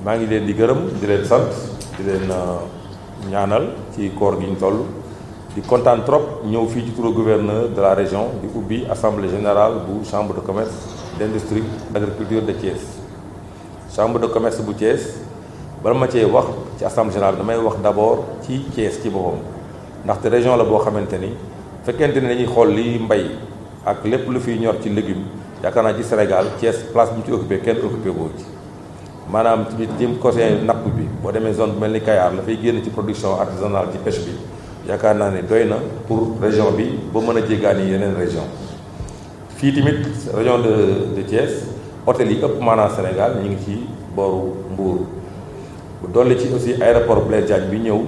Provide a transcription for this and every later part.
maa ngi leen di gërëm di leen sant di leen ñaanal ci koor gi ñu toll di kontaan trop ñëw fii ci turu gouverneur de la région di ubbi assemblée générale bu chambre de commerce d'industrie d'agriculture de Thiès. chambre de commerce bu Thiès bala ma cee wax ci assemblée générale damay wax d'abord ci Thiès ci boppam ndaxte région la boo xamante ni fekkente ni dañuy xool li mbay ak lépp lu fiy ñor ci légume yaakaar naa ci Sénégal Thiès place bu mu ci occupé kenn occupé ko ci maanaam ci côté napp bi boo demee zone bu mel ni Kayar la fay génn ci production artisanale ci pêche bi yaakaar naa ne doy na pour région bi ba mën a jéggaani yeneen région fii tamit région de Thiès hôtel yi ëpp maanaam Sénégal ñu ngi ci booru Mbour bu dolli ci aussi aéroport Blaise Diagne bi ñëw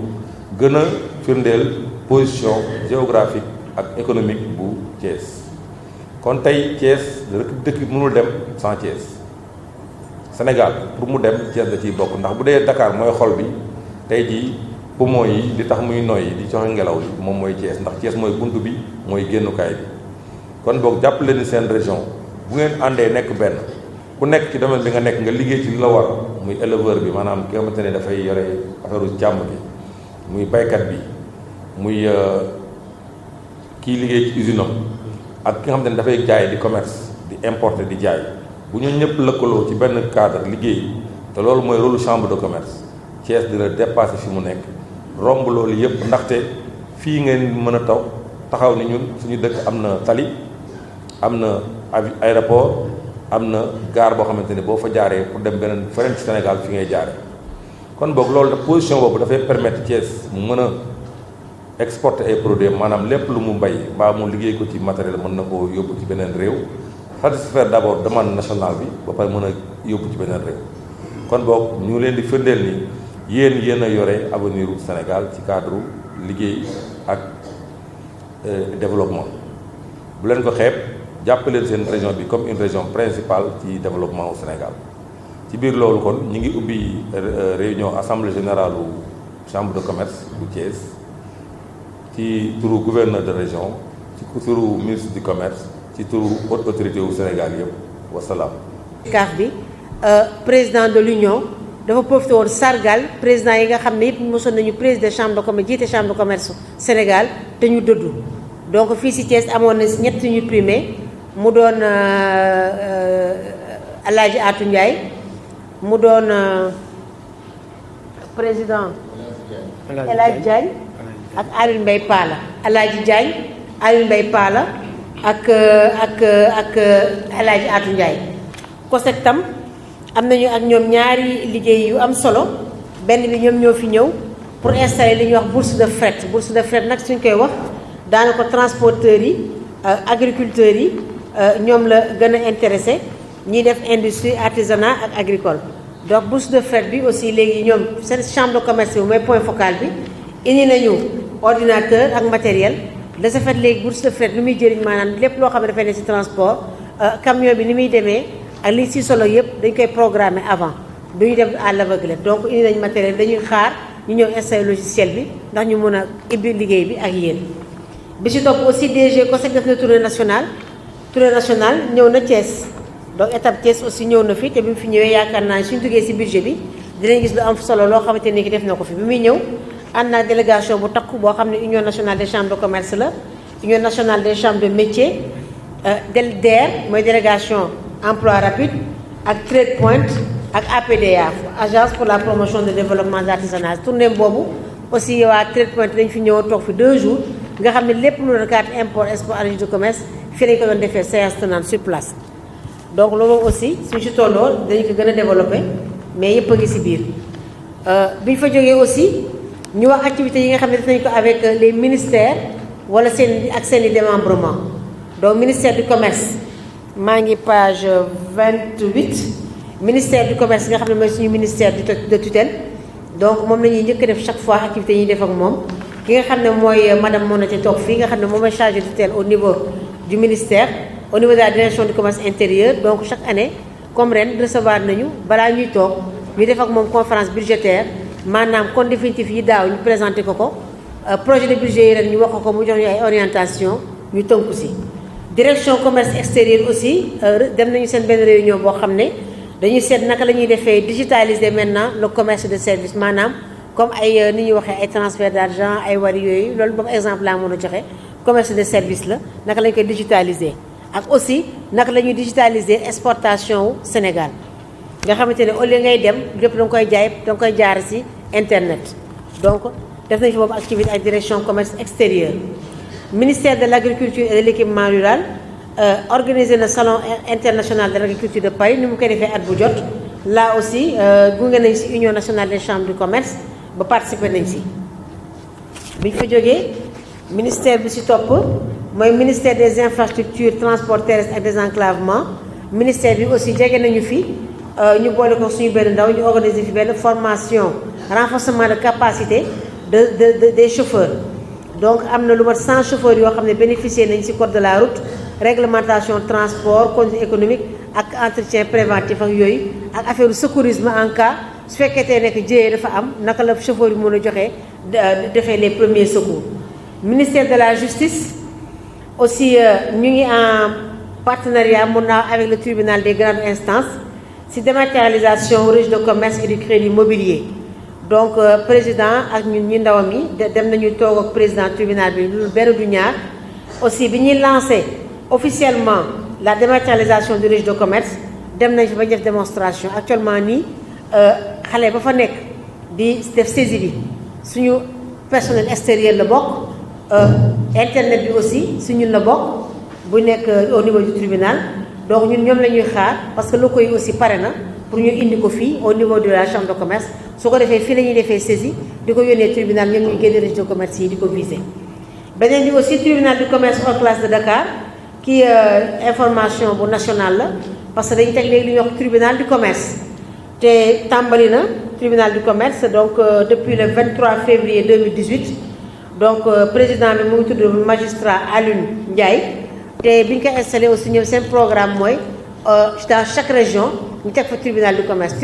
gën a firndeel position géographique ak économique bu Thiès kon tey Thiès dëkk mënul dem sans Thiès Sénégal pour mu dem Thiès da ciy bokk ndax bu dee Dakar mooy xol bi tey jii poumon yi li tax muy noyyi di joxe ngelaw li moom mooy Thiès ndax Thiès mooy bunt bi mooy génnukaay bi kon boog jàppale ni seen région bu ngeen àndee nekk benn ku nekk ci domaine bi nga nekk nga liggéey ci li la war muy éleveur bi maanaam ki nga xamante ne dafay yore affaire càmm bi muy baykat bi muy kii liggéey ci usine am ak ki nga xamante ne dafay jaay di commerce di importer di jaay bu ñu ñëpp lëkkaloo ci benn cadre liggéey te loolu mooy rôle chambre de commerce Thiès dina dépasser fi mu nekk romb loolu yëpp ndaxte fii ngeen mën a taxaw ni ñun suñu dëkk am na tali am na aéroport am na gare boo xamante ni boo fa jaaree pour dem beneen feneen ci Sénégal fi ngay jaaree kon boog loolu position boobu dafay permettre Thiès mu mën a exporter ay produits maanaam lépp lu mu mbay mbaa mu liggéey ko ci matériel mën na koo yóbbu ci beneen réew satisfaire d'abord demande nationale bi ba pare mën a yóbbu ci beneen réew kon boog ñu leen di firndeel ni yéen a yore avenir u Sénégal ci cadre liggéey ak développement bu leen ko xeeb jàppaleen seen région bi comme une région principale ci développement au Sénégal ci biir loolu kon ñu ngi ubbi réunion assemblée générale u chambre de commerce bu Thiès ci turu gouverneur de région ci turu ministre du commerce ci turu haute autorité wu Sénégal yëpp wasalaam. CAF bi président de l'union dafa profité woon sargal président yi nga xam ne yëpp mosoon nañu président chambre de commerce jiite chambre de commerce Sénégal te ñu dëddu donc fii si Thiès amoon na si ñett ñu primé mu doon Alaaji Atou Ndiaye mu doon président El Hadj Diagne ak Alioune Mbaye Pala Alaaji Diagne Alioune Mbaye Pala ak El Hadj Atou Ndiaye COSEC tam am nañu ak ñoom ñaari liggéey yu am solo benn bi ñoom ñoo fi ñëw pour installer li ñuy wax bourse de fret nag suñ koy wax daanaka transporteurs yi agriculteurs yi ñoom la gën a intéressé ñiy def industrie artisanat ak agricole donc bourse de fret bi aussi léegi ñoom seen chambre de commerce bi mooy point focal bi indi nañu ordinateur ak matériel de ce fait léegi bourse de fret lu muy jëriñ maanaam lépp loo xam ne dafay ne ci transport camion bi ni muy demee ak li ci solo yëpp dañ koy programmer avant duñu dem à l'aveugle donc indi nañ matériel dañuy xaar ñu ñëw installer logiciel bi ndax ñu mën a ibbi liggéey bi ak yéen bi ci topp aussi DG COSEC def na tournée nationale ñëw na Thiès donc étape Thiès aussi ñëw na fi te bi mu fi ñëwee yaakaar naa suñu duggee ci budget bi dinañ gis lu am solo loo xamante ni ki def na ko fi bi muy ñëw ànd naa délégation bu takku boo xam ne union nationale des chambres de commerce la union nationale des chambres de métier DER mooy délégation emploi rapide ak Trade Point ak APDA agence pour la promotion de développement de l'artisanat tournée boobu aussi waa Trade Point dañ fi ñëw toog fi 2 jours nga xam ne lépp lu doon carte import export registre de commerce fii lañ ko doon defee séance tenante sur place donc loolu aussi suñ si tolloo dañ ko gën a développé mais yëpp a ngi si biir bi ñu fa jógee aussi ñu wax activités yi nga xam ne def nañ ko avec les ministères wala seen ak seen i démembrement donc ministère du commerce maa ngi page 28 ministère du commerce nga xam ne mooy suñu ministère de tutelle donc moom la ñuy njëkk def chaque fois activités yi ñuy def ak moom ki nga xam ne mooy madame Monati toog fii nga xam ne moom mooy chargé de tutelle au niveau du ministère au niveau de la direction du commerce intérieur donc chaque année comme ren recevoir nañu balaa ñuy toog ñu def ak moom conférence budgétaire maanaam compte définitif yi daaw ñu présenté ko projet de budget yi ren ñu wax ko mu jox ñu ay orientation ñu tënku si direction commerce extérieur aussi dem nañu seen benn réunion boo xam ne dañuy seet naka la ñuy defee digitaliser maintenant le commerce de service maanaam comme ay ni ñuy waxee ay transfert d'argent ay wari yooyu loolu boobu exemple laa mën a joxe commerce de service la naka lañ koy digitaliser ak aussi naka la ñuy digitaliser exportation wu Sénégal nga xamante ne au lieu ngay dem lépp da nga koy jaay da nga koy jaar ci internet donc def nañ fi boobu activité ak direction commerce extérieur. Ministère de l'agriculture et de l'équipement rural organisé na salon international de l'agriculture de Paris ni mu koy defee at bu jot là aussi gunge nañ ci union nationale des chambres du commerce ba participer nañ ci. bi ñu fa jógee ministère bi ci topp mooy ministère des infrastructures transport terrestre ak désenclavement ministère bi aussi jege nañu fi ñu boole ko suñu benn ndaw ñu organiser fi benn formation renforcement de capacité des chauffeurs. donc am na lu mat 100 chauffeurs yoo xam ne bénéficier nañ ci code de la route réglementation transport conduite économique ak entretien préventif ak yooyu ak affaire secourisme en cas su fekkee nekk jiyee dafa am naka la chauffeur yi mën a joxe defee les premiers secours. Ministère de la justice aussi ñu ngi en partenariat mun naa avec le tribunal des grandes instances ci dématérialisation registre de commerce et du crédit mobilier. donc président ak ñun ñi ndawam yi dem nañu toog ak président tribunal bi lu benn du ñaar aussi bi ñuy lancé officiellement la dématérialisation du registre de commerce dem nañ fi ba def démonstration actuellement nii xale ba fa nekk di def saisie bi suñu personnel extérieur la bokk internet bi aussi su ñun la bokk bu nekk au niveau du tribunal donc ñun ñoom la ñuy xaar parce que locaux yi aussi pare na pour ñu indi ko fii au niveau de la chambre de commerce su ko defee fii la ñuy defee saisie di ko yónnee tribunal ñoom ñuy génne registre de commerce yi di ko visé. beneen bi aussi tribunal du commerce hors classe de Dakar kii information bu nationale la parce que dañuy teg léegi li ñuy wax tribunal du commerce te tàmbali na tribunal du commerce donc depuis le 23 février 2018 donc président bi mu ngi tudd magistrat Alioune Ndiaye te bi ñu ko installé aussi ñoom seen programme mooy dans chaque région ñu teg fa tribunal du commerce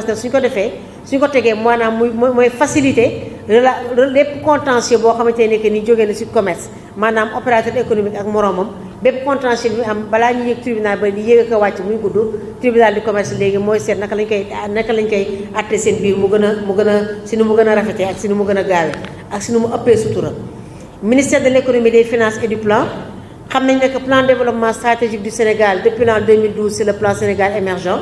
nag suñ ko defee suñ ko tegee maanaam mooy faciliter lépp contentieux boo xamante ne que ni jógee na ci commerce maanaam opérateur économique ak moroomam bépp contentieux bi am balaa ñu yëg tribunal ba di yéeg a ko wàcc muy gudd tribunal du commerce léegi mooy seet naka lañ koy àtte seen biir mu gën a si nu mu gën a rafetee ak si nu mu gën a gaawee ak si nu mu ëppee sutura. Ministère de l'économie des finances et du plan xam nañ ne que plan de développement stratégique du Sénégal depuis l'an 2012 c'est le plan Sénégal émergent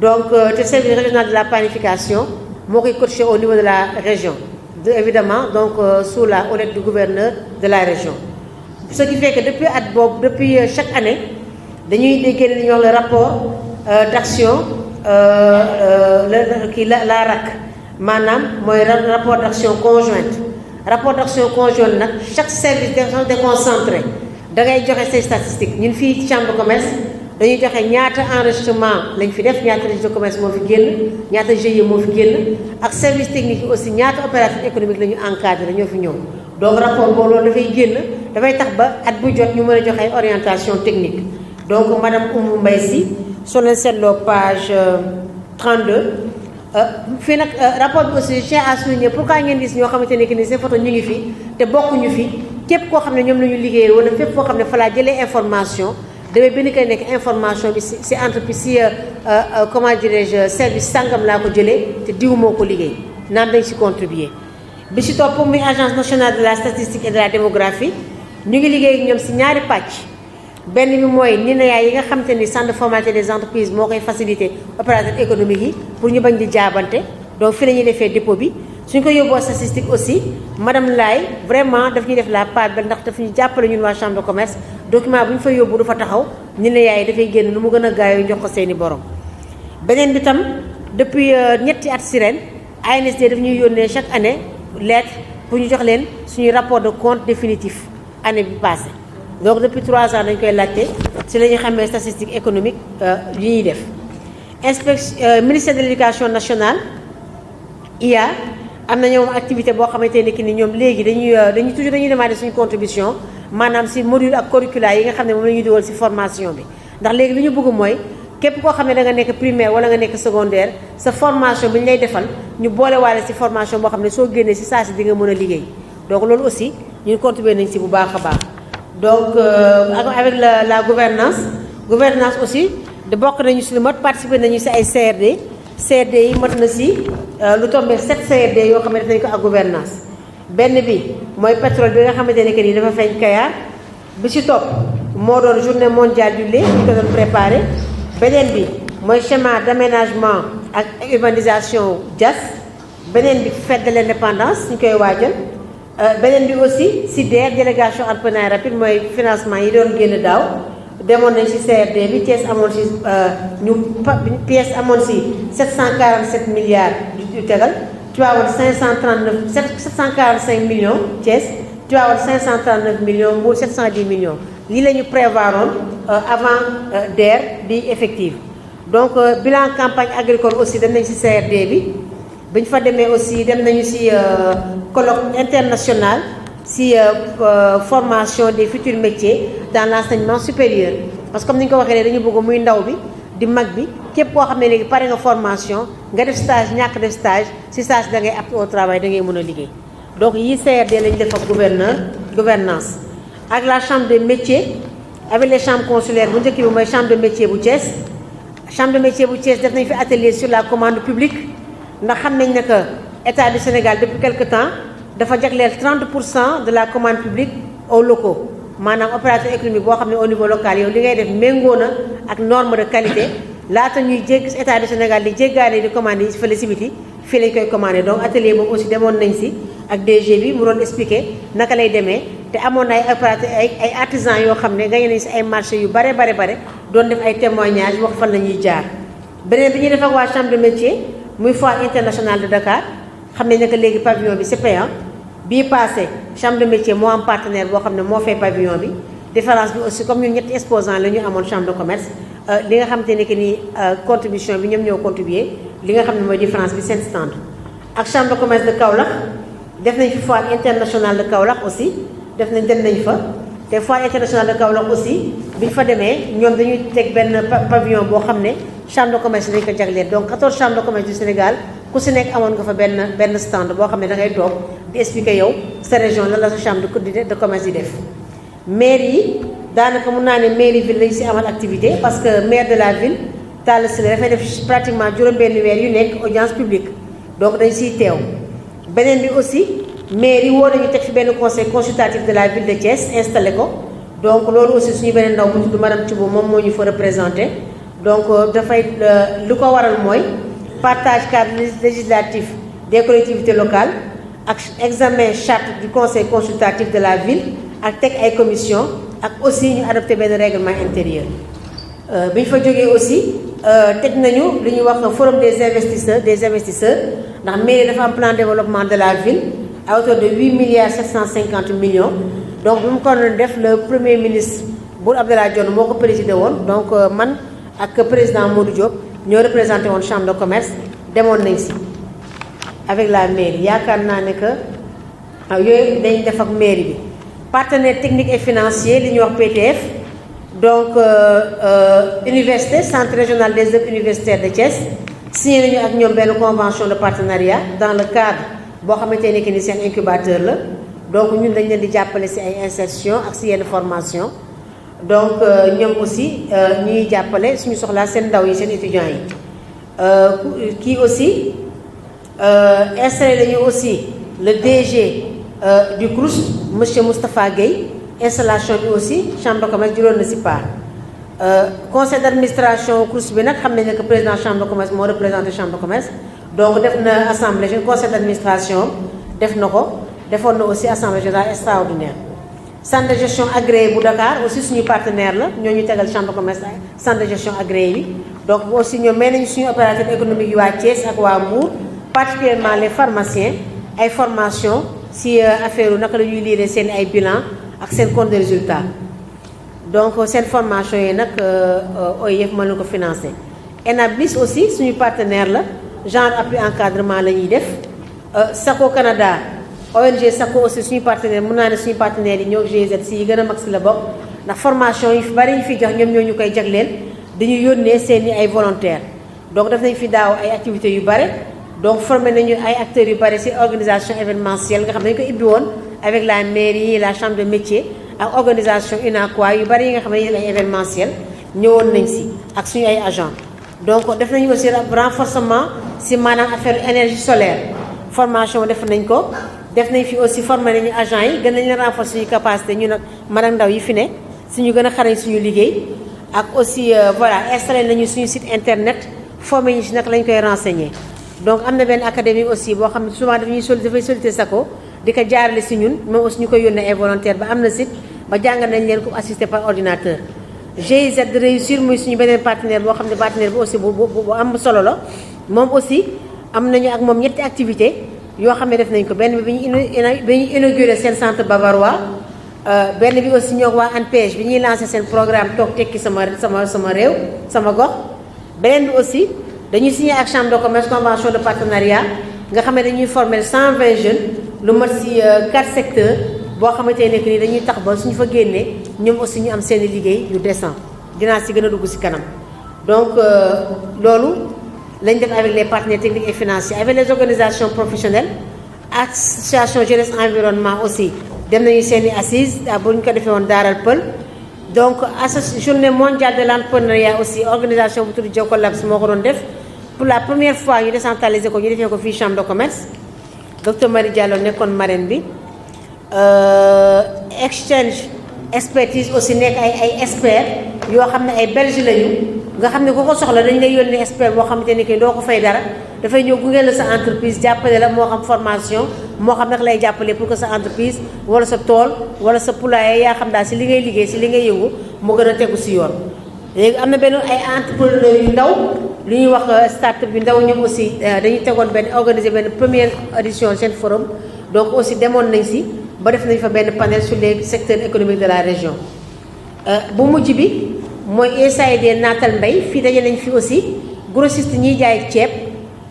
donc te service régional de la planification moo koy coaché au niveau de la région évidemment donc sous la houlette du gouverneur de la région. ce qui fait que depuis chaque année dañuy génne li ñuy wax le rapport d'action la RAC maanaam mooy rapport d'action conjointe nag chaque service déconcentré da ngay joxe say statistiques ñun fii chambre de commerce dañuy joxe ñaata enregistrement lañ fi def ñaata registre de commerce moo fi génn ñaata GIE moo fi génn ak service technique yi aussi ñaata opérateur économique la ñu encadré ñoo fi ñëw donc rapport boobu loolu dafay génn dafay tax ba at bu jot ñu mën a joxe ay orientation technique donc madame Oumou Mbaye Sy soo leen seetloo page 32 fii nag rapport bi aussi je tiens à souligner pourquoi ngeen gis ñoo xamante ne que ni seen photo ñu ngi fi te bokkuñu fi képp koo xam ne ñoom la ñu liggéeyee wala fépp foo xam ne fa laa jëlee information damay benn kay nekk information bi si entreprise si comment dirais-je service sàngam laa ko jëlee te diw moo ko liggéey naan dañ si contribuer. bi si topp muy agence nationale de la statistique et de la démographie ñu ngi liggéey ak ñoom si ñaari pàcc benn bi mooy NINEA yi nga xamante ni centre de formation des entreprises moo koy faciliter opérateur économique yi pour ñu bañ di jaabante donc fi la ñuy defee dépôt bi suñ ko yóbboo statistique aussi madame Laye vraiment daf ñuy def la part belle ndax daf ñu jàppale ñun waa chambre de commerce document bu ñu fa yóbbu du fa taxaw NINEA yi dafay génn nu mu gën a gaaw jox ko seeni borom. beneen bi tam depuis ñetti at si ren ANSD daf ñuy yónnee chaque année lettre pour ñu jox leen suñuy rapport de compte définitif année bi passée donc depuis 3 ans dañ koy laajte si la ñuy xamee statistique économique yi ñuy def. Ministère de l'éducation nationale IA am na ñoom activité boo xamante ne que ni ñoom léegi dañuy toujours dañuy demander suñu contribution maanaam si module ak curricula yi nga xam ne moom la ñuy dugal si formation bi ndax léegi li ñu bëgg mooy képp koo xam ne da nga nekk primaire wala nga nekk secondaire sa formation bi ñu lay defal ñu boole waale si formation boo xam ne soo génnee si saa si di nga mën a liggéey donc loolu aussi ñun contribuer nañ si bu baax a baax donc avec la gouvernance aussi de bokk nañu si lu mot participer nañu si ay CRD yi mot na si lu tombé 7 CRD yoo xam ne def nañu ko ak gouvernance benn bi mooy pétrole bi nga xamante ne que ni dafa feeñ Kayar bi ci topp moo doon journée mondiale du lait ñu ko doon préparé beneen bi mooy schéma d'aménagement ak urbanisation Diass beneen bi fête de l'indépendance ñu koy waajal beneen bi aussi si DER délégation entrepreneuriat rapide mooy financement yi doon génn daaw demoon nañ ci CRD bi Thiès amoon ci pièce amoon ci 747 milliards yu tegal Tivaouane 745 millions Thiès Tivaouane 539 millions Mbour 710 millions lii la ñu prévoiroon avant DER bi effective donc bilan campagne agricole aussi dem nañ ci CRD bi ñu fa demee aussi dem nañu ci colloque international ci formation des futurs métiers dans l'enseignement supérieur parce que comme ni ñu ko waxee dañu bëgg muy ndaw bi di mag bi képp koo xam ne léegi pare nga formation nga def stage ñàkk def stage ci stage da ngay apte au travail da ngay mën a liggéey donc yi CRD lañu def ak gouvernance ak la chambre des métiers avec les chambres consulaires bu njëkk bi mooy chambre de métier bu Thiès chambre de métier bu Thiès def nañu fi atelier sur la commande publique ndax xam nañ ne que état du Sénégal depuis quelque temps dafa jagleel 30% de la commande publique aux locaux maanaam opérateur économique boo xam ne au niveau local yow li ngay def méngoo na ak norme de qualité laata ñuy jéggi état du Sénégal di jéggaane di commande yi fële si biti fii lañ koy commandé donc atelier boobu aussi demoon nañ si ak DG bi mu doon expliquer naka lay demee te amoon na ay opérateur ay artisans yoo xam ne gañe nañ si ay marché yu bare doon def ay témoignages wax fan la ñuy jaar beneen bi ñuy def ak waa chambre de métier muy foire internationale de Dakar xam nañ ne que léegi pavillon bi c'est payant bii passé chambre de métier moo am partenaire boo xam ne moo fay pavillon bi différence bi aussi comme ñun ñetti exposants la ñu amoon chambre de commerce li nga xamante ne que ni contribution bi ñoom ñoo contribuer li nga xam ne mooy différence bi seen stand ak chambre de commerce de Kaolack def nañ fi foire internationale de Kaolack aussi dem nañ fa te foire internationale de Kaolack aussi bi ñu fa demee ñoom dañuy teg benn pavillon boo xam ne chambre de commerce dañ ko jagleel donc 14 chambres de commerce du Sénégal ku si nekk amoon nga fa benn stand boo xam ne da ngay toog di expliquer yow sa région lan la sa chambre de commerce di def. maire yi daanaka mun naa ne mairie ville lañu si amal activité parce que maire de la ville Talla Sylla dafay def pratiquement juróom-benn weer yu nekk audience publique donc dañ siy teew. beneen bi aussi maire yi woo nañu teg fi benn conseil consultatif de la ville de Thiès installé ko donc loolu aussi suñu beneen ndaw bu tudd madame Thioub moom moo ñu fa représenté donc dafay lu ko waral mooy partage cadre législatif des collectivités locales ak examen charte du conseil consultatif de la ville ak teg ay commission ak aussi ñu adopté benn règlement intérieur bi ñu fa jógee aussi teg nañu li ñuy wax forum des investisseurs ndax mairie dafa am plan de développement de la ville à hauteur de 8 milliards 750 millions donc bi mu ko doon def le premier ministre Boun Abdallah Dionne moo ko présidé woon donc man ak président Modou Diop ñoo représenté woon chambre de commerce demoon nañ si avec la mairie yaakaar naa ne que yooyu dañ def ak mairie bi partenaire technique et financier li ñuy wax PTF donc université centre régional des œuvres universitaires de Thiès signé nañu ak ñoom benn convention de partenariat dans le cadre boo xamante ne que ni seen incubateur la donc ñun dañ leen di jàppale ci ay insertion ak ci yenn formation donc ñoom aussi ñuy jàppale suñu soxlaa seen ndaw yi seen étudiants yi kii aussi installé nañu aussi le DG du CROUS monsieur Moustapha Gueye installation bi aussi chambre de commerce juróon na ci part conseil d'administration CROUS bi nag xam nañ ne que président chambre de commerce moo représenté chambre de commerce donc def na assemblée conseil d'administration def na ko defoon na aussi assemblée générale extraordinaire centre de gestion agréé bu Dakar aussi suñu partenaire la ñoo ñu tegal chambre de commerce centre de gestion agréé bi donc aussi ñoom may nañu suñu opérateur économique yi waa Thiès ak waa Mbour particulièrement les pharmaciens ay formation ci affaire u naka la ñuy lire seen ay bilan ak seen compte de résultat donc seen formation yi nag OIF mën na ko financer ENABLIS aussi suñu partenaire la genre appui encadrement la ñuy def SACO Canada ONG SACO aussi suñu partenaire mun naa ne suñu partenaires yi ñoo GIZ si yi gën a mag si la bokk ndax formation yi bari ñu fi jox ñoom ñoo ñu koy jagleel dañu yónnee seeni ay volontaires donc def nañ fi daaw ay activités yu bare donc formé nañu ay acteurs yu bare ci organisation événementielle nga xam ne dañu ko ibbi woon avec la mairie la chambre de métier ak organisation UNACOIS yu bari yi nga xam ne ay événementiel ñëwoon nañ si ak suñu ay agents donc def nañu aussi renforcement si maanaam affaire énergie solaire formation def nañ ko def nañ fi aussi formé nañu agents yi gën nañ leen renforcer suñu capacité ñu nag madame ndaw yi fi ne suñu gën a xarañ suñu liggéey ak aussi voilà installé nañu suñu site internet formé ñu si nag lañ koy renseigner donc am na benn académie aussi boo xam ne souvent dafay solliciter SACO di ko jaarale si ñun moom aussi ñu koy yónnee ay volontaire ba am na site ba jàngal nañ leen ko assisté par ordinateur GIZ de réussir muy suñu beneen partenaire boo xam ne partenaire bi aussi bu am solo la moom aussi am nañu ak moom ñetti activité yoo xam ne def nañ ko benn bi ñu inauguré seen centre bavarois benn bi aussi ñoo waa ANPEJ bi ñuy lancé seen programme toog tekki sama réew sama gox beneen bi aussi dañuy signé ak chambre de commerce convention de partenariat nga xam ne dañuy former 120 jeunes lu mat si 4 secteurs boo xamante ne que ni dañuy tax ba suñu fa génnee ñoom aussi ñu am seen liggéey yu décent dinaa si gën a dugg si kanam donc loolu lañ def avec les partenaires techniques et financiers avec les organisations professionnelles association jeunesse environnement aussi dem nañu seen i assises bu ñu ko defee woon Daaral Pël donc journée mondiale de l'entrepreneuriat aussi organisation bu tudd Jokalante moo ko doon def pour la première fois ñu décentraliser ko ñu defee ko fii chambre de commerce docteur Marie Diallo nekkoon marraine bi exchange expertise aussi nekk ay experts yoo xam ne ay belge lañu nga xam ne ku ko soxla dañ lay yónnee expert boo xamante ne que doo ko fay dara dafay ñëw gunge la sa entreprise jàppale la moo xam formation moo xam nag lay jàppale pour que sa entreprise wala sa tool wala sa poulailler yaa xam daal si li ngay liggéey si li ngay yëngu moo gën a tegu si yoon. léegi am na benn ay entrepreneur yu ndaw lu ñuy wax start-up yu ndaw ñoom aussi dañuy tegoon benn organiser benn première édition seen forum donc aussi demoon nañ si ba def nañ fa benn panel sur les secteurs économiques de la région bu mujj bi mooy USAID naatal mbay fii daje nañ fi aussi grossiste ñiy jaay ceeb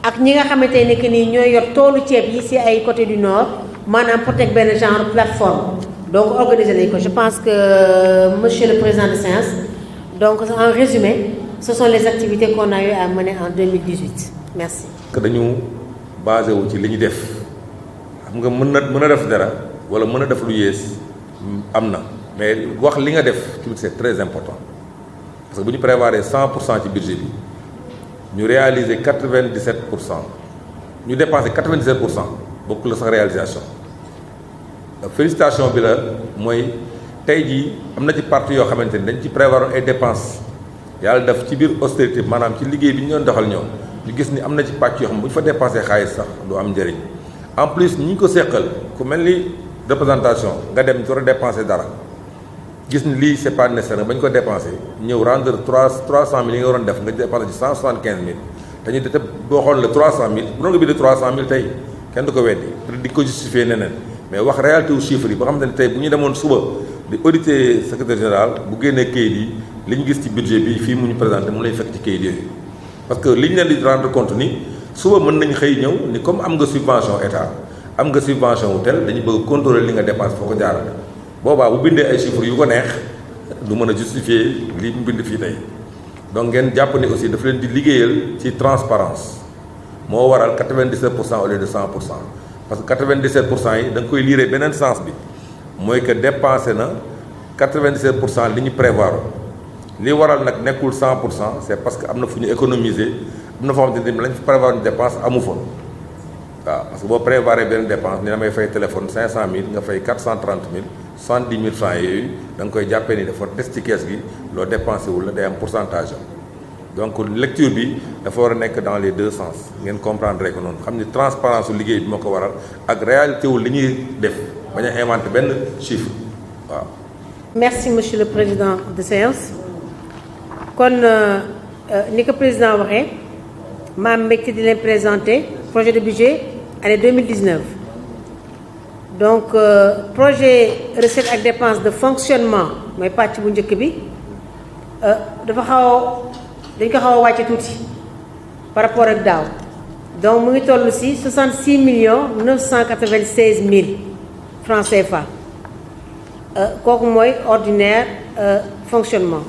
ak ñi nga xamante ne que nii ñooy yor toolu ceeb yi si ay côté du nord maanaam pour teg benn genre plateforme donc organiser nañ ko je pense que monsieur le président de séance donc en résumé ce sont les activités qu'on a eu à mener en 2018 merci. que dañu basé wu ci li ñu def xam nga mën a def dara wala mën a def lu yées am na mais wax li nga def tamit c'est très important parce que bu ñu prévoir 100% ci budget bi ñu réaliser 97%, ñu dépenser 97%, beaucoup la sax réalisation félicitation bi la mooy tey jii am na ci parti yoo xamante ni dañ ci prévoir ay dépenses yàlla def ci biir austérité maanaam ci liggéey bi ñu doon doxal ñoom ñu gis ni am na ci pàcc yoo xam bu ñu fa dépensé xaalis sax du am njëriñ en plus ñi ko seqal ku mel ni représentation nga dem war a dépensé dara gis ni lii c'est pas nécessaire bañ ko dépensé ñëw rendre 300 000 yi nga waroon def nga dépensé ci 175 000 te ñu te boo xool le 300 000 bu doon nga bind 300 000 tey kenn du ko weddi peut-être di ko justifier neneen mais wax réalité wu chiffre yi ba xam ne tey bu ñu demoon suba di auditer secrétaire général bu génnee kayit yi li ñu gis ci budget bi fii mu ñu présenté mu lay fekk ci kayit yooyu parce que li ñu leen di rendre compte ni suba mën nañ xëy ñëw ni comme am nga subvention état am nga subvention wu tel dañu bëgg contrôler li nga dépense foo ko jaarale boobaa bu bindee ay chiffres yu ko neex du mën a justifier li mu bind fii tey donc ngeen jàpp ni aussi dafa leen di liggéeyal ci transparence moo waral 97% au lieu de 100% parce que 97% yi da nga koy liiree beneen sens bi mooy que dépensé na 97% li ñu prévoir li waral nag nekkul 100% c'est parce que am na fu ñu économiser am na foo xamante ni lañ fi prévoir une dépense amu fa waaw parce que boo prévoir benn dépense ni damay fay téléphone 500 000 nga fay 430 000 70 000 francs yooyu da nga koy jàppee ni dafa des ci kees gi loo dépensé wul la day am pourcentage donc lecture bi dafa war a nekk dans les deux sens ngeen comprendre ko noonu xam ni transparence su liggéey bi moo ko waral ak réalité wu li ñuy def bañ a inventé benn chiffre waaw. merci monsieur le président de séance kon ni ko président waxee maam mbégte di leen présenter projet de budget année 2019 donc projet recette ak dépense de fonctionnement mooy pàcc bu njëkk bi dañ ko xaw a wàcce tuuti par rapport ak daaw donc mu ngi toll ci 66 996 000 francs CFA kooku mooy ordinaire fonctionnement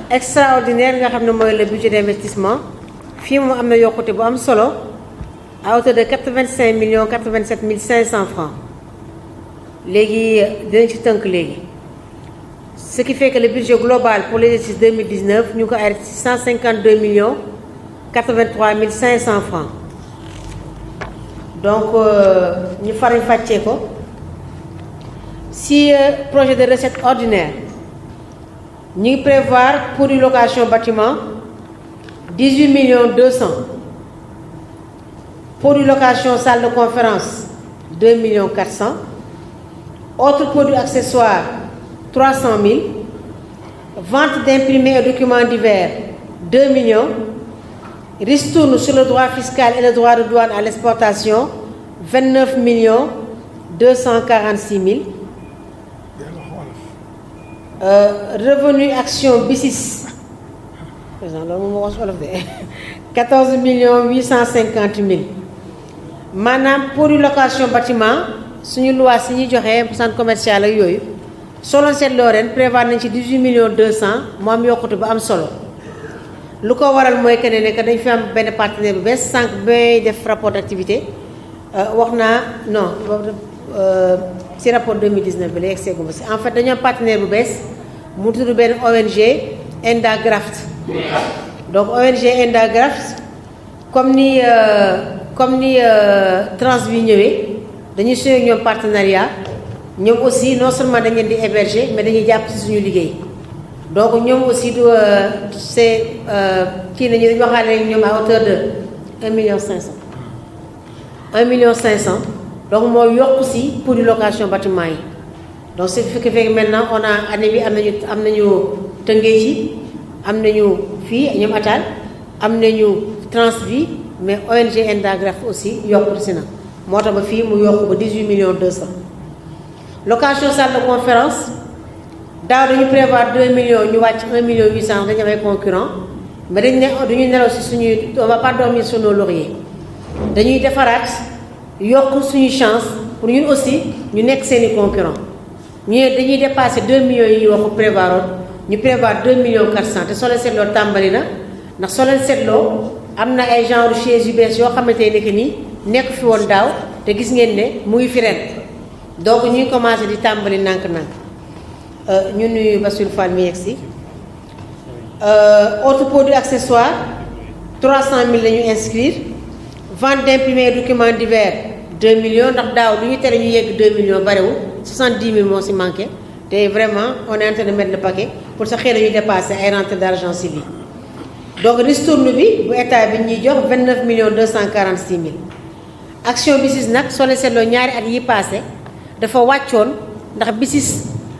extraordinaire nga xam ne mooy le budget d'investissement fii mu am na yokkute bu am solo à hauteur de 85 87 500 francs léegi dinañ ci tënk léegi ce qui fait que le budget global pour l'exercice 2019 nous avons 152 millions 83 500 francs. Donc nous faisons une ko si projet de recette ordinaire nous prévoir pour une location bâtiment 18 millions 200. Pour une location salle de conférence 2 millions 400. Autres produits accessoires 300 000. Vente d'imprimés et documents divers 2 millions. Ristourne sur le droit fiscal et le droit de douane à l'exportation 29 millions 246 000. Revenu action BICIS 14 millions 850 000. Madame pour une location bâtiment suñu loi si ñuy joxe centre commercial ak yooyu solo seet loo ren prévoir nañ ci 18 millions 200 mu am yokkute bu am solo lu ko waral mooy que ne dañ fi am benn partenaire bu bees sànq bay def rapport d'activité wax naa non ci rapport 2019 bi la yegg seegu ma si en fait dañu am partenaire bu bees mu tudd benn ONG Endagraft. Donc ONG Endagraft comme ni Transvi ñëwee dañuy suñu ñoom partenariat ñoom aussi non seulement dañ leen di héberger mais dañuy jàpp ci suñu liggéey donc ñoom aussi du c'est kii nañu dañu waxaale ñoom à hauteur de 1 million 500 1 million 500 donc moo yokk si pour une location bâtiment yi donc ce qui fait que maintenant on a année bi am nañu tëngee ci am nañu fii ñoom atal am nañu Transvi mais ONG Endagraft aussi yokku si na moo tax ba fii mu yokk ba 18 millions 200. Location salle de conférence daaw dañu prévoir 2 millions ñu wàcc 1 million 800 dañu am ay concurrent mais dañu ne duñu nelaw si suñuy on va pas dormir sur nos lauriers dañuy defaraat yokk suñu chance pour ñun aussi ñu nekk seeni concurrent ñu dañuy dépasser 2 millions yi ñu wax prévoiroon ñu prévoir 2 millions 400 te soo leen seetloo tàmbali na ndax soo leen seetloo am na ay genre chaise yu bees yoo xamante ne que nii nekk fi woon daaw te gis ngeen ne mu ngi fi ren donc ñuy commencé di tàmbali nànk-nànk ñu nuyu Bassirou Fall mi yegg si autres produits accessoires 300 000 la ñu inscrire vente d'imprimés et documents divers 2 millions ndax daaw lu ñu tere ñu yegg 2 millions barewul 70 000 moo si manqué te vraiment on est en train de mettre le paquet pour sa xëy na ñu dépasser ay rentrées d'argent si lii donc ristourne bi bu état bi ñuy jox 29 millions 246 000 action BICIS nag soo leen seetloo ñaari at yi passé dafa wàccoon ndax BICIS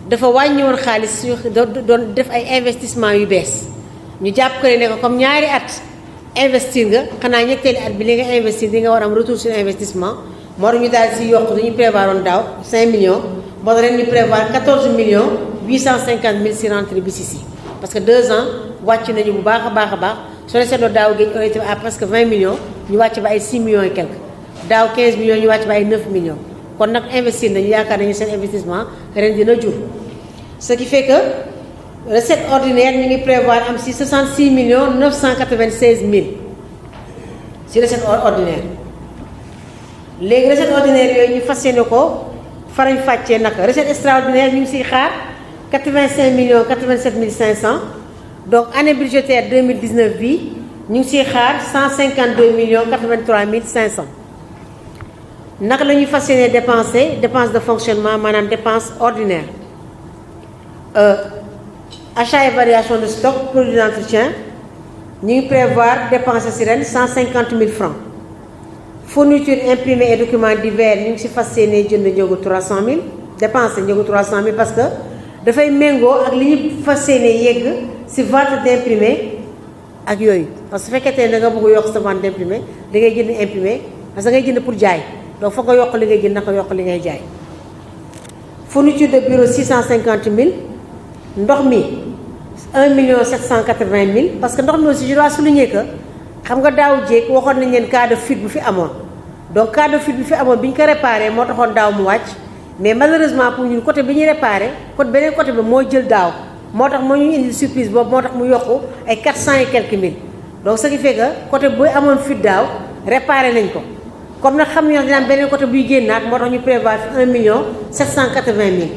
dafa wàññi woon xaalis suñu doon def ay investissement yu bees ñu jàpp ko ne ko comme ñaari at investir nga xanaa ñetteeli at bi li nga investir di nga war am retour sur investissement moo tax ñu daal si yokk dañu prévoir woon daaw 5 millions moo tax ren ñu prévoir 14 millions 850 000 si rentrée BICIS yi parce que 2 ans wàcc nañu bu baax a baax soo leen seetloo daaw géej on était à presque 20 millions ñu wàcc ba ay 6 millions et quelques daaw 15 millions ñu wàcc ba ay 9 millions kon nag investir nañu yaakaar nañu seen investissement ren dina jur ce qui fait que recette ordinaire ñu ngi prévoir am si 66 millions 996 000 si recette ordinaire léegi recette ordinaire yooyu ñu fas yéene ko farañ fàccee naka recette extraordinaire ñu ngi siy xaar 85 millions 87 500 donc année budgétaire 2019 bi ñu ngi siy xaar 152 millions 83 500 naka la ñuy fas yéene dépenser dépense de fonctionnement maanaam dépense ordinaire achat et variation de stock produits d'entretien ñu ngi prévoir dépenser si ren 150 000 francs fourniture imprimés et documents divers ñu ngi si fas yéene jënd njëgu 300 000 dépenser njëgu 300 000 parce que dafay méngoo ak li ñu fas yéene yegg si vente d'imprimé ak yooyu parce que su fekkee da nga bëgg yokk sa vente d'imprimé da ngay jënd imprimé parce que da ngay jënd pour jaay donc foog nga yokk li ngay jënd naka yokk li ngay jaay fourniture de bureau 650 000 ndox mi 1 million 780 000 parce que ndox mi aussi je dois souligner que xam nga daaw jéeg waxoon nañ leen cas de fuite bu fi amoon donc cas de fuite bu fi amoon bi ñu ko réparé moo taxoon daaw mu wàcc mais malheureusement pour ñun côté bi ñuy réparé beneen côté bi moo jël daaw moo tax moo ñu indi surprise boobu moo tax mu yokku ay 400 et quelques mille donc ce qui fait que côté bu amoon fuite daaw réparé nañ ko comme nag xam nañ dina am beneen côté buy génnaat moo tax ñu prévoir 1 million 780 000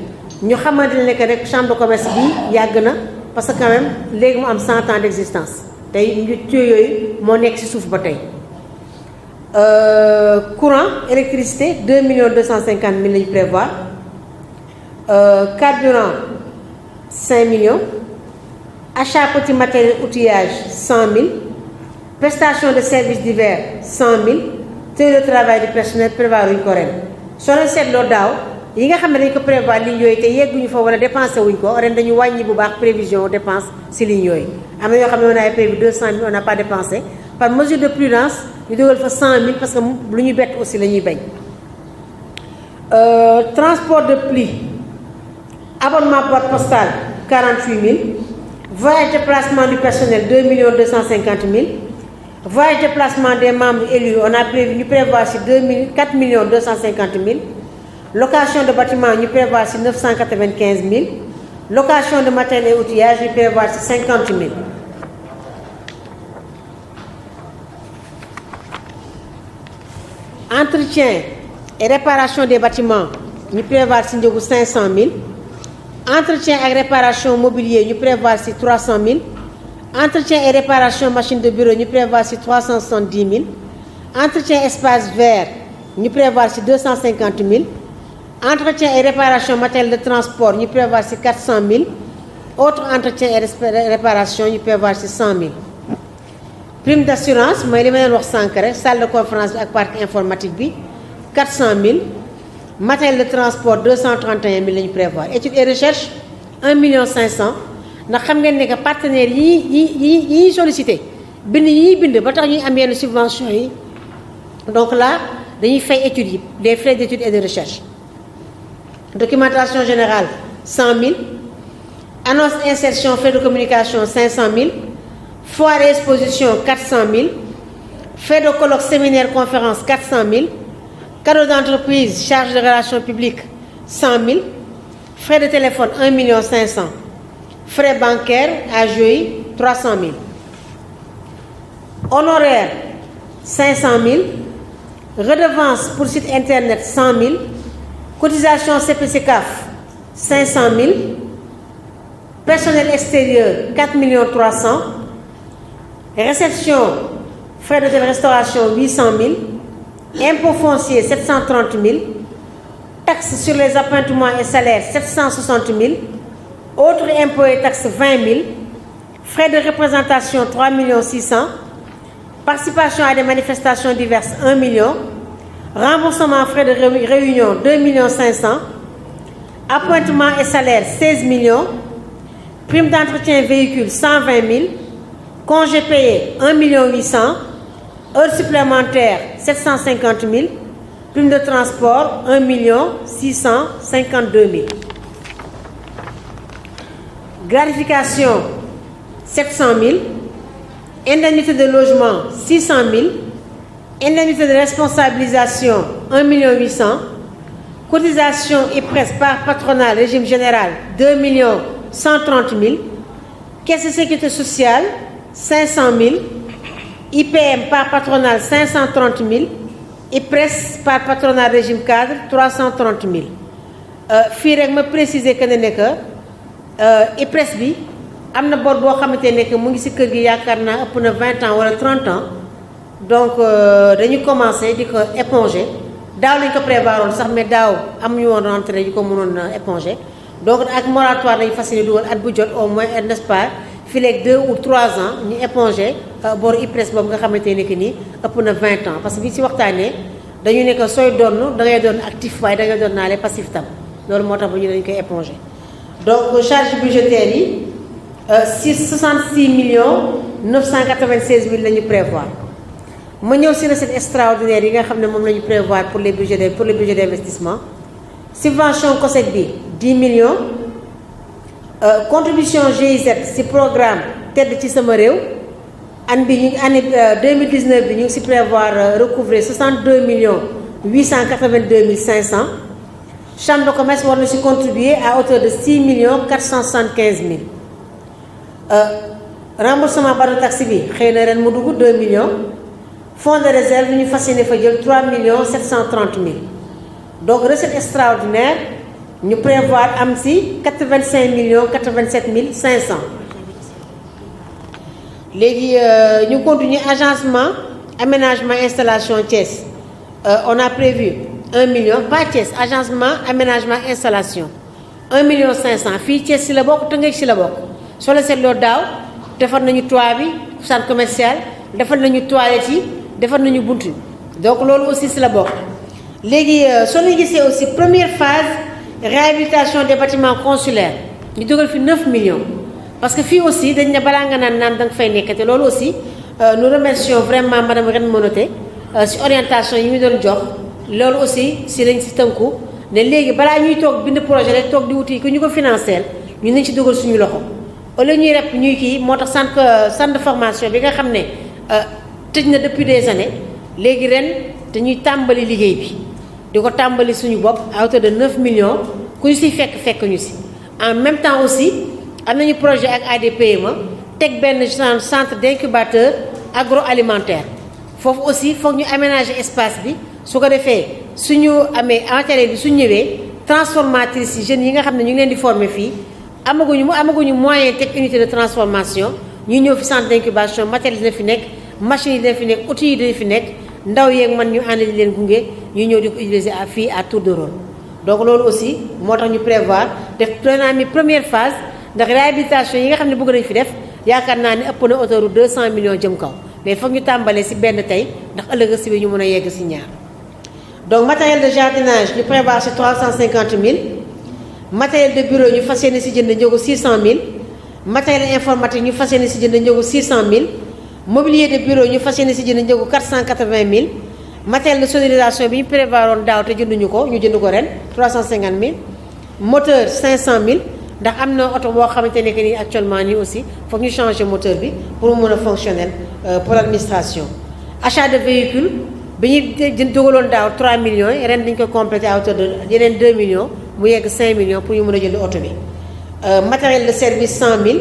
ñu xamante ne que rek chambre de commerce bi yàgg na parce que quand même léegi mu am 100 ans d'existence tey ñu yooyu moo nekk ci suuf ba tey. Courant électricité 2 250 000 la ñu prévoir carburant 5 millions achat petit matériel outillage 100 000 prestation de services divers 100 000 tenue de travail du personnel prévoir wuñ ko ren soo leen seetloo daaw yi nga xam ne dañ ko prévoir ligne yooyu te yegguñu fa wala dépensé wuñ ko ren dañu wàññi bu baax prévision dépense ci ligne yooyu am na yoo xam ne on a prévu 200 000 on n'a pas dépensé par mesure de prudence ñu dugal fa 100 000 parce que lu ñu bett aussi la ñuy bañ. Transport de plis abonnement boîte postale 48 000 voyage de placement du personnel 2 250 000 voyage de placement des membres élus on a prévu ñu prévoir ci 4 250 000 location de bâtiment ñu prévoir ci 995 000 location de matériel et outillage ñu prévoir ci 50 000. Entretien et réparation des bâtiments ñu prévoir ci njëgu 500 000 entretien et réparation mobilier ñu prévoir ci 300 000 entretien et réparation machine de bureau ñu prévoir ci 370 000 entretien espace vert ñu prévoir ci 250 000 entretien et réparation matériel de transport ñu prévoir ci 400 000 autre entretien et réparation ñu prévoir ci 100 000 prime d'assurance mooy li ma leen wax sànq rek salle de conférence bi ak parc informatique bi 400 000 matériel de transport 231 000 la ñu prévoir études et recherche 1 500 000 ndax xam ngeen ne que partenaires yi sollicité bind yi bind ba tax ñuy am yenn subventions yi donc là dañuy fay études yi des frais d'études et de recherche documentation générale 100 000 annonce insertion frais de communication 500 000 foire et exposition 400 000 frais de colloque séminaire conférence 400 000 cadeau d'entreprise charge de relations publiques 100 000 frais de téléphone 1 500 000 frais bancaires AGI 300 000 honoraires 500 000 redevance pour site internet 100 000 cotisation CPC-CAF 500 000 personnel extérieur 4 300 000 réception frais de restauration 800 000 impôt foncier 730 000 taxes sur les appointements et salaires 760 000 autres impôts et taxes 20 000 frais de représentation 3 600 000 participation à des manifestations diverses 1 million remboursement frais de réunion 2 500 000 appointements et salaires 16 millions prime d'entretien véhicule 120 000 congés payés 1 800 000 heures supplémentaires 750 000 prime de transport 1 652 000 gratification 700 000 indemnité de logement 600 000 indemnité de responsabilisation 1 800 000 cotisation IPRES par patronat régime général 2 130 000 caisse de sécurité sociale 500 000 IPM par patronal 530 000 IPRES par patronal régime cadre 330 000 fii rek ma préciser que ne que IPRES bi am na bor boo xamante ne que mu ngi ci kër gi yaakaar naa ëpp na 20 ans wala 30 ans donc dañu commencé di ko éponger daaw lañ ko prévoiroon sax mais daaw amuñu woon rentrée yu ko mënoon éponger donc ak moratoire dañu fas yéene dugal at bu jot au moins n'est-ce pas fii léegi 2 ou 3 ans ñu éponger bor IPRES boobu nga xamante ne que nii ëpp na 20 ans parce que bi ci waxtaanee dañu ne que sooy doon da ngay doon actif waaye da ngay doon naale passif tam loolu moo tax ba ñu dañu koy éponger donc charge budgétaire yi 66 996 000 la ñu prévoir ma ñëw ci recette extraordinaire yi nga xam ne moom la ñu prévoir pour les budgets d'investissement subvention COSEC bi 10 millions contribution GIZ ci programme tedd ci sama réew an bi ñu année 2019 bi ñu ngi ci prévoir recouvrer 62 882 500 chambre de commerce war na ci contribuer à hauteur de 6 475 000 remboursement baro taxi bi xëy na ren mu dugg 2 millions fonds de réserve ñu fas yéene fa jël 3 730 000 donc recette extraordinaire ñu prévoir am si 85 millions 87 500 léegi ñu continuer agencement aménagement installation Thiès on a prévu 1 million pas Thiès agencement aménagement installation 1 million 500 fii Thiès si la bokk Tëngéej si la bokk soo la seetloo daaw defar nañu toit bi centre commercial defar nañu toilette yi defar nañu bunt yi donc loolu aussi si la bokk léegi soo leen gisee aussi première phase réhabilitation des bâtiments consulaires ñu dugal fi 9 millions parce que fii aussi dañ ne balaa nga naan da nga fay nekk te loolu aussi nous remercions vraiment madame Reine Monoté si orientation yi ñu doon jox loolu aussi si lañ si tënku ne léegi balaa ñuy toog bind projet rek toog di wuti ku ñu ko financer ñu nañ ci dugal suñu loxo au lieu ñuy rep ñuy kii moo tax centre de formation bi nga xam ne tëj na depuis des années léegi ren dañuy tàmbali liggéey bi di ko tàmbali suñu bopp à hauteur de 9 millions ku ñu si fekk ñu si en même temps aussi am nañu projet ak ADPME teg benn centre d'incubateur agroalimentaire foofu aussi foog ñu aménager espace bi su ko defee suñu amee matériel bi su ñëwee transformatrices yi jeunes yi nga xam ne ñu ngi leen di former fii amaguñu moyen teg unité de transformation ñu ñëw fi centre d'incubation matériel dina fi nekk machine yi dina fi nekk outils yi dina fi nekk ndaw yeeg man ñu ànd di leen gunge ñu ñëw di ko utiliser fii à tour de rôle donc loolu aussi moo tax ñu prévoir def première phase ndax réhabilitation yi nga xam ne bëgg nañ fi def yaakaar naa ne ëpp na hauteur u 200 millions jëm kaw mais foog ñu tàmbalee si benn tey ndax ëllëg si bi ñu mën a yegg si ñaar donc matériel de jardinage ñu prévoir si 350 000 matériel de bureau ñu fas yéene si jënd njëgu 600 000 matériel informatique ñu fas yéene si jënd njëgu 600 000 mobilier de bureau ñu fas yéene si jënd njëgu 480 000 matériel de sonorisation bi ñu prévoir woon daaw te jënduñu ko ñu jënd ko ren 350 000 moteur 500 000 ndax am na oto boo xamante ne que nii actuellement nii aussi foog ñu changer moteur bi pour mu mën a fonctionnel pour l'administration achat de véhicule bi ñu dugaloon daaw 3 millions yi ren dañu koy complété à hauteur de yeneen 2 millions mu yegg 5 millions pour ñu mën a jënd oto bi matériel de service 100 000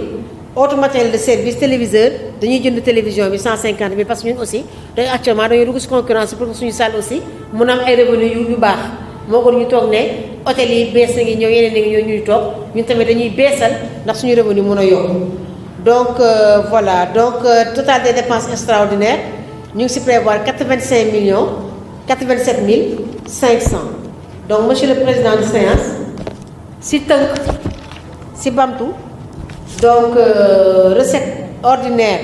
autre matériel de service téléviseur dañuy jënd télévision bi 150 000 parce que ñun aussi dañu actuellement dañuy dugg si concurrence pour que suñu salle aussi mun a am ay revenus yu baax moo ko ñu toog ne hôtel yi bees na ngi ñëw yeneen na ngi ñëw ñuy toog ñun tamit dañuy beesal ndax suñu revenu mën a yokk donc voilà donc total des dépenses extraordinaires ñu ngi si prévoir 87 500 donc monsieur le président de séance si tënk si bamtu donc recette ordinaire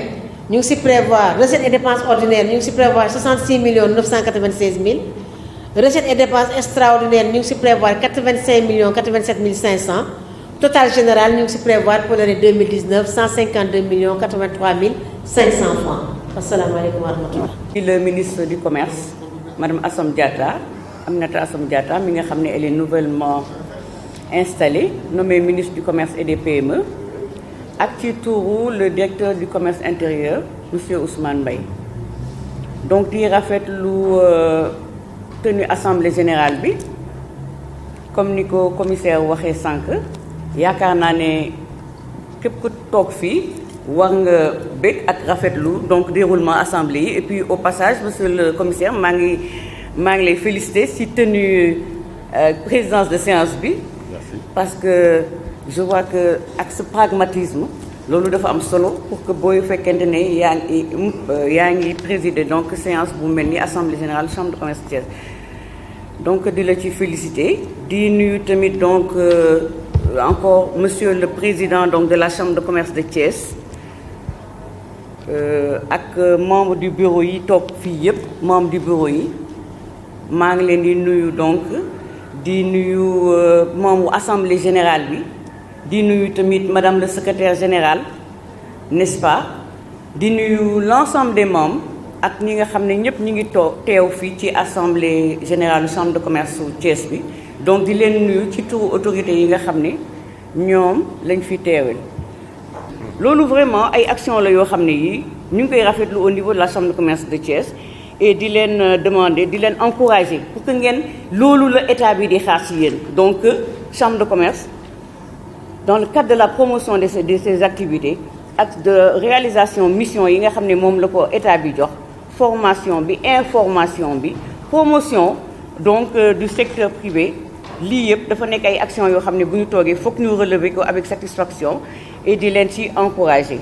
ñu ngi si prévoir recette et dépenses ordinaires ñu ngi si prévoir 66 996 000 recettes et dépenses extraordinaires ñu ngi si prévoir 85 87 500 total général ñu ngi si prévoir pour l'année 2019 152 83 500 francs. asalaamaaleykum wa rahmatullah. Le ministre du commerce madame Assome Diatta Aminata Assome Diatta mi nga xam ne elle est nouvellement installée nommée ministre du commerce et des PME ak ci tuuru le directeur du commerce intérieur monsieur Ousmane Mbaye donc di rafetlu tenue assemblée générale bi comme ni ko commissaire waxee sànq yaakaar naa ne képp ku toog fii war nga bëgg ak rafetlu donc déroulement assemblée yi et puis au passage monsieur le commissaire maa ngi lay féliciter ci tenue présidence de séance bi. Merci. Parce que je vois que ak ce pragmatisme loolu dafa am solo pour que booy fekkente ne yaa ngi présider donc séance bu mel ni assemblée générale chambre de commerce Thiès donc di la ci féliciter di nuyu tamit donc encore monsieur le président donc de la chambre de commerce de Thiès ak membre du bureau yi toog fii yëpp membre du bureau yi maa ngi leen di nuyu donc di nuyu membre assemblée générale bi di nuyu tamit madame le secrétaire général n'est-ce pas di nuyu l'ensemble des membres ak ñi nga xam ne ñëpp ñu ngi teew fii ci assemblée générale chambre de commerce su Thiès bi donc di leen nuyu ci turu autorités yi nga xam ne ñoom lañ fi teewal loolu vraiment ay action la yoo xam ne yi ñu ngi koy rafetlu au niveau de la chambre de commerce de Thiès et di leen demander di leen encourager pour que ngeen loolu la état bi di xaar ci yéen donc chambre de commerce dans le cadre de la promotion de ces activités ak de réalisation mission yi nga xam ne moom la ko état bi jox formation bi information bi promotion donc du secteur privé lii yëpp dafa nekk ay actions yoo xam ne bu ñu toogee foog ñu relever ko avec satisfaction et di leen ci encourager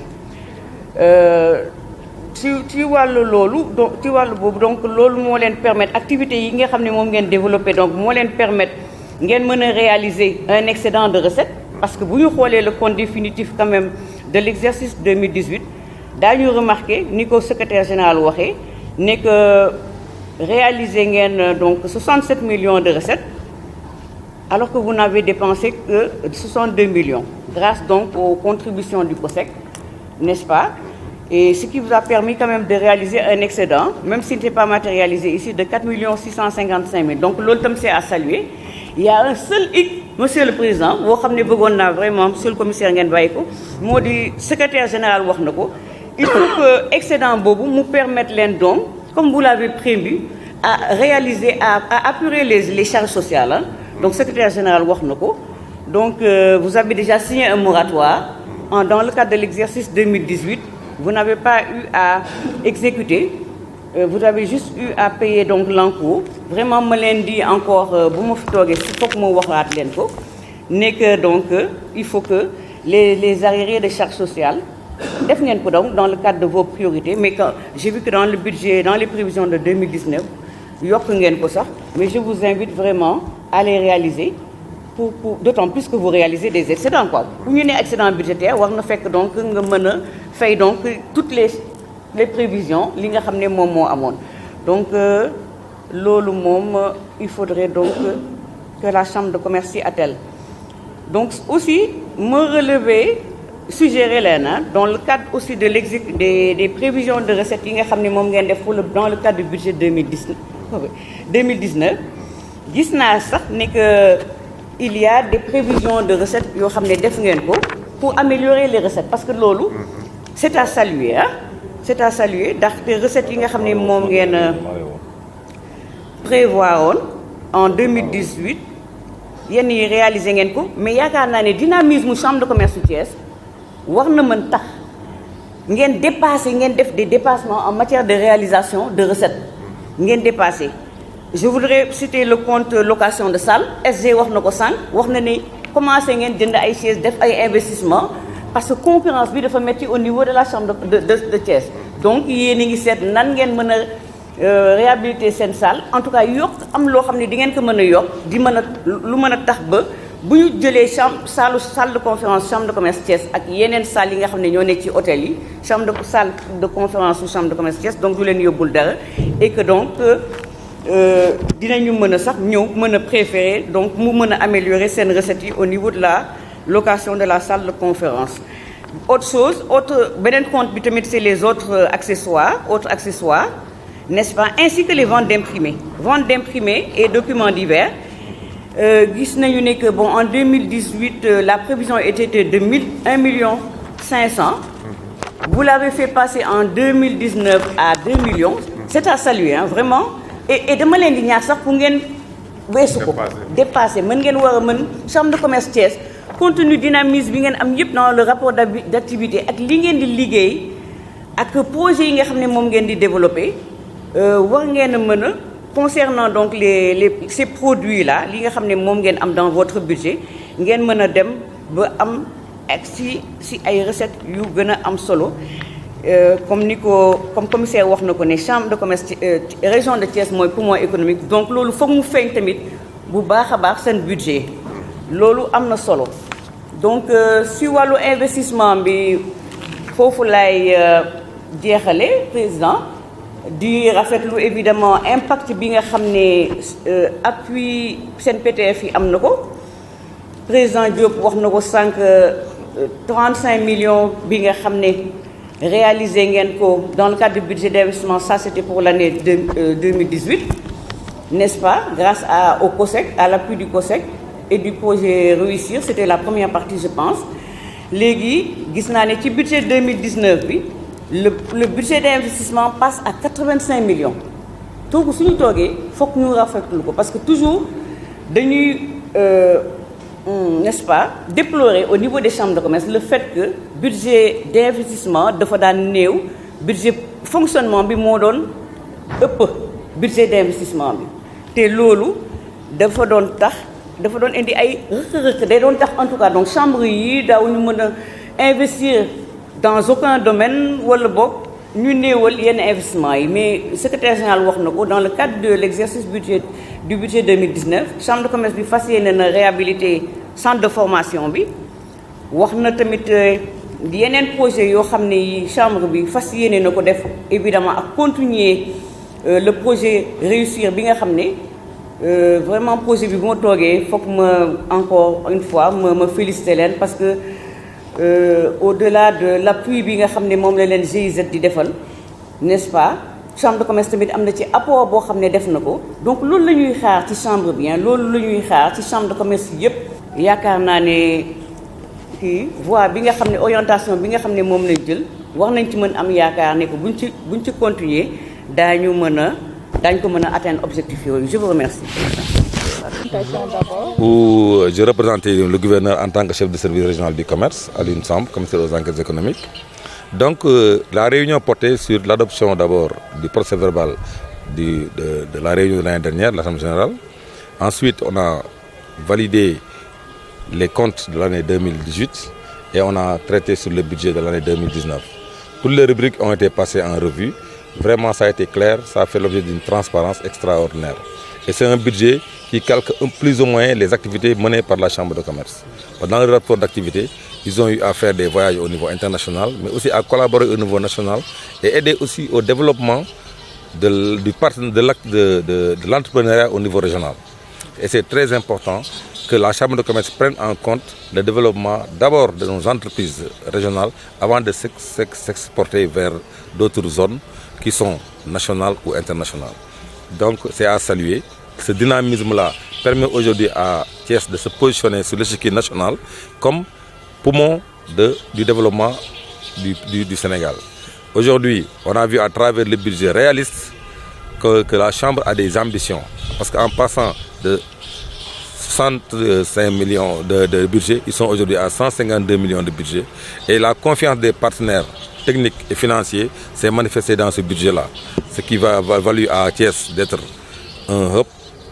ci wàllu loolu donc ci wàllu boobu donc loolu moo leen permettre activités yi nga xam ne moom ngeen développer donc moo leen permettre ngeen mën a réaliser un excédent de recettes parce que bu ñu xoolee le compte définitif quand même de l'exercice 2018 daañu remarqué ni ko secrétaire général waxee ne que réaliser ngeen donc 67 millions de recettes alors que vous n'avez dépensé que 62 millions grâce donc aux contributions du COSEC, n'est-ce pas? Et ce qui vous a permis quand même de réaliser un excédent, même s'il n'était pas matérialisé ici, de 4 655 000. Donc l'autre c'est à saluer. Il y a un seul hic, monsieur le président, vous savez vraiment, monsieur le commissaire ngeen bàyyi ko, moo di secrétaire général wax na ko, il faut que excédent boobu mu permettre leen donc, comme vous l'avez prévu, à réaliser, à apurer les charges sociales. Hein. Donc secrétaire général wax na ko. Donc vous avez déjà signé un moratoire dans le cadre de l'exercice 2018. Vous n'avez pas eu à exécuter, vous avez juste eu à payer donc l'encours. Vraiment, je l'ai dit encore, il faut que je vous que donc il faut que les arriérés de charges sociales, donc dans le cadre de vos priorités, mais j'ai vu que dans le budget, dans les prévisions de 2019, mais je vous invite vraiment à les réaliser. D'autant plus que vous réalisez des excédents quoi. Pour ñu ne excédent budgétaire war na fekk donc nga mën a fay donc toutes les prévisions li nga xam ne moom moo amoon. Donc loolu moom il faudrait donc que la chambre de commerce y attelle. Donc aussi me relever suggérer leen dans le cadre aussi de des prévisions de recettes yi nga xam ne moom ngeen def dans le cadre du budget 2019 gis naa sax ne que il y a des prévisions de recettes yoo xam ne def ngeen ko pour améliorer les recettes parce que loolu c'est à saluer ah c'est à saluer ndax te recettes yi nga xam ne moom ngeen prévoir woon en 2018 yenn yi réaliser ngeen ko mais yaakaar naa ne dynamisme chambre de commerce Thiès war na mën tax ngeen dépasser ngeen def des dépassements en matière de réalisation de recettes ngeen dépasser. Je voudrais citer le compte location de salle SG wax na ko sànq wax na ne commencé ngeen jënd ay chaises def ay investissement parce que concurrence bi dafa metti au niveau de la chambre de Thiès donc yéen a ngi seet nan ngeen mën a réhabiliter seen salle en tout cas yokk am loo xam ne di ngeen ko mën a yokk di mën a lu mën a tax ba bu ñu jëlee salle de conférence chambre de commerce Thiès ak yeneen salles yi nga xam ne ñoo nekk ci hôtel yi salle de conférence ou chambre de commerce Thiès donc du leen yóbbul dara et que donc dinañu mën a sax ñëw mën a préférer donc mu mën a améliorer seen recettes yi au niveau de la location de la salle de conférence. Autre chose beneen compte bi tamit c'est les autres accessoires n'est-ce pas ainsi que les ventes d'imprimés et documents divers gis nañu ne que bon en 2018 la prévision était de 1 million 500 vous l'avez fait passer en 2019 à 2 millions c'est à saluer hein, vraiment. Et dama leen di ñaax sax pour ngeen weesu ko dépasser mën ngeen war a mën chambre de commerce Thiès compte tenu dynamisme bi ngeen am yëpp dans le rapport d'activité ak li ngeen di liggéey ak projet yi nga xam ne moom ngeen di développer war ngeen a mën a concernant donc ces produits là li nga xam ne moom ngeen am dans votre budget ngeen mën a dem ba am ak si ay recettes yu gën a am solo comme commissaire wax na ko ne chambre de commerce région de Thiès mooy poumon économique donc loolu foog mu feeñ tamit bu baax a baax seen budget loolu am na solo donc si wàllu investissement bi foofu lay jeexale président di rafetlu évidemment impact bi nga xam ne appui seen PTF yi am na ko président Diop wax na ko sànq 35 millions bi nga xam ne réalisé ngeen ko dans le cadre du budget d'investissement ça c'était pour l'année 2018 n'est-ce pas grâce au COSEC à l'appui du COSEC et du projet Réussir c'était la première partie je pense léegi gis naa ne ci budget 2019 bi le budget d'investissement passe à 85 millions donc suñu toogee foog ñu rafetlu ko parce que toujours dañuy n'est-ce pas déplorer au niveau des chambres de commerce le fait que budget d'investissement dafa daan néew budget fonctionnement bi moo doon ëpp budget d'investissement bi te loolu dafa doon tax dafa doon indi ay rëq-rëq day doon tax en tout cas donc chambre yi daaw ñu mën a investir dans aucun domaine wala boog ñu néewal yenn investissement yi mais secrétaire général wax na ko dans le cadre de l'exercice du budget 2019 chambre de commerce bi fas yéene na réhabiliter centre de formation bi wax na tamit yeneen projet yoo xam ne chambre bi fas yéene na ko def évidemment ak continuer le projet réussir bi nga xam ne vraiment projet bi bu ma toogee foog ma encore une fois ma féliciter leen parce que au-delà de l'appui bi nga xam ne moom la leen GIZ di defal n'est-ce pas chambre de commerce tamit am na ci apport boo xam ne def na ko donc loolu la ñuy xaar ci chambre bi loolu la ñuy xaar ci chambre de commerce yépp yaakaar naa ne kii voie bi nga xam ne orientation bi nga xam ne moom lañ jël wax nañ ci mën am yaakaar ne que buñ ci continuer daañu ko mën a atteindre objectif yooyu. Je vous remercie. Où je représentais le gouverneur en tant que chef de service régional du commerce à l'UNSAMB, commissaire aux enquêtes économiques. Donc la réunion portait sur l'adoption d'abord du procès verbal de la réunion de l'année dernière, de l'Assemblée générale. Ensuite, on a validé les comptes de l'année 2018 et on a traité sur le budget de l'année 2019. Toutes les rubriques ont été passées en revue. Vraiment, ça a été clair, ça a fait l'objet d'une transparence extraordinaire. Et c'est un budget qui calque plus ou moins les activités menées par la Chambre de commerce. Dans le rapport d'activité, ils ont eu à faire des voyages au niveau international, mais aussi à collaborer au niveau national et aider aussi au développement de l'entrepreneuriat au niveau régional. Et c'est très important que la Chambre de commerce prenne en compte le développement d'abord de nos entreprises régionales avant de s'exporter vers d'autres zones qui sont nationales ou internationales. Donc c'est à saluer. Ce dynamisme-là permet aujourd'hui à Thiès de se positionner sur l'échiquier national comme poumon du développement du Sénégal. Aujourd'hui, on a vu à travers le budget réaliste que la Chambre a des ambitions. Parce qu'en passant de 65 millions de budget, ils sont aujourd'hui à 152 millions de budget. Et la confiance des partenaires techniques et financiers s'est manifestée dans ce budget-là. Ce qui va valu à Thiès d'être un hub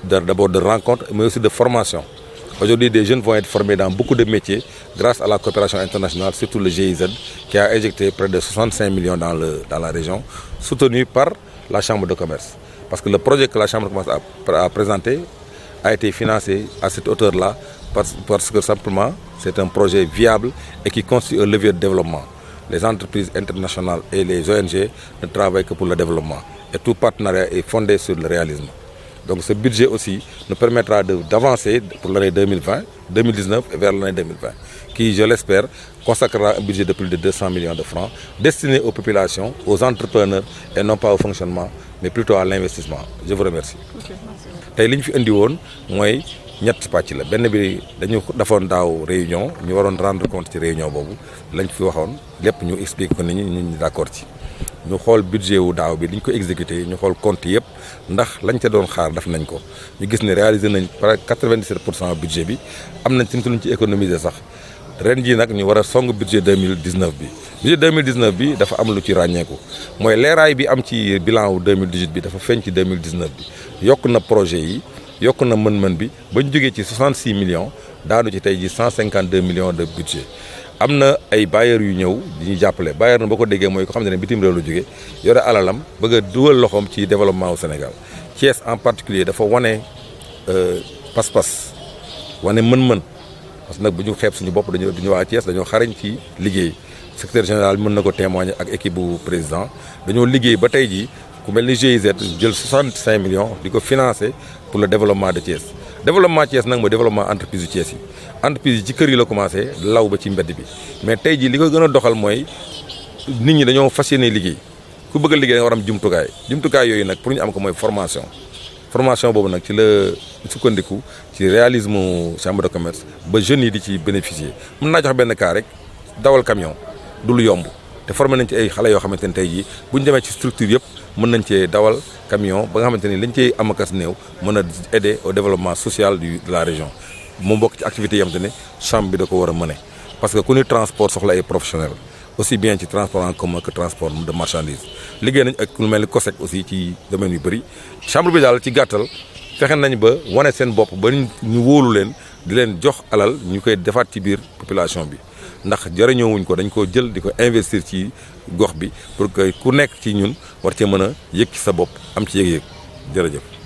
d'abord de rencontres, mais aussi de formation. Aujourd'hui, des jeunes vont être formés dans beaucoup de métiers grâce à la coopération internationale, surtout le GIZ, qui a injecté près de 65 millions dans la région, soutenu par la Chambre de commerce. Parce que le projet que la Chambre de commerce a présenté a été financé à cette hauteur-là, parce que simplement, c'est un projet viable et qui constitue un levier de développement. Les entreprises internationales et les ONG ne travaillent que pour le développement. Et tout partenariat est fondé sur le réalisme. Donc ce budget aussi nous permettra d'avancer pour l'année 2019 et vers l'année 2020, qui, je l'espère, consacrera un budget de plus de 200 millions de francs destiné aux populations, aux entrepreneurs et non pas au fonctionnement, mais plutôt à l'investissement. Je vous remercie. Tey li ñu fi indi woon mooy ñett pàcc la benn bi dañu defoon daaw réunion ñu waroon rendre compte ci réunion boobu lañ fi waxoon lépp ñu expliquer ko nit ñi ñu d'accord ci. ñu xool budget wu daaw bi li ñu ko exécuté ñu xool compte yëpp ndax lañ ca doon xaar def nañ ko ñu gis ne réalisé nañ par 97% budget bi am nañ ci luñ ci économiser sax ren jii nag ñu war a song budget 2019 bi. budget 2019 bi dafa am lu ci ràññeeku mooy leeraay bi am ci bilan wu 2018 bi dafa feeñ ci 2019 bi yokk na projet yi yokk na mën-mën bi ba ñu jógee ci 66 millions daanu ci tey ji 152 millions de budget. am na ay bailleurs yu ñëw di ñu jàppale bailleur na boo ko déggee mooy ko xam ne bitim réew la jóge yore alalam bëgg a dugal loxoom ci développement au Sénégal Thiès en particulier dafa wane pas-pas wane mën-mën parce que nag bu ñu xeeb suñu bopp duñu waa Thiès dañoo xarañ ci liggéey secrétaire général mën na ko témoigner ak équipe bu président dañoo liggéey ba tey jii ku mel ni GIZ jël 65 millions di ko financer pour le développement de Thiès. développement Thiès nag mooy développement entreprise yu Thiès yi entreprise yi ci kër yi la commencé law ba ci mbedd bi mais tey jii li ko gën a doxal mooy nit ñi dañoo fas yéene liggéey ku bëgg a liggéey da nga war am jumtukaay yooyu nag pour ñu am ko mooy formation boobu nag ci la sukkandiku ci réalisme chambre de commerce ba jeunes yi di ci bénéficier mën naa jox benn cas rek dawal camion du lu yomb te formé nañ ci ay xale yoo xamante ne tey jii bu ñu demee ci structure yëpp mën nañ cee dawal camion ba nga xamante ni lañ cey amakas néew mën a aider au développement social de la région mu bokk ci activités yi xamante ne chambre bi da ko war a mëne parce que ku ni transport soxla ay professionnels aussi bien ci transport en commun que transport de marchandise liggéey nañ ak ku mel ni COSEC aussi ci domaine yu bëri chambre bi daal ci gàttal fexe nañ ba wane seen bopp ba ñu wóolu leen di leen jox alal ñu koy defaat ci biir population bi ndax jëriñoowuñ ko dañ ko jël di ko investir ci gox bi pour que ku nekk ci ñun war cee mën a yëg ci sa bopp am ci yëg-yëg jërëjëf.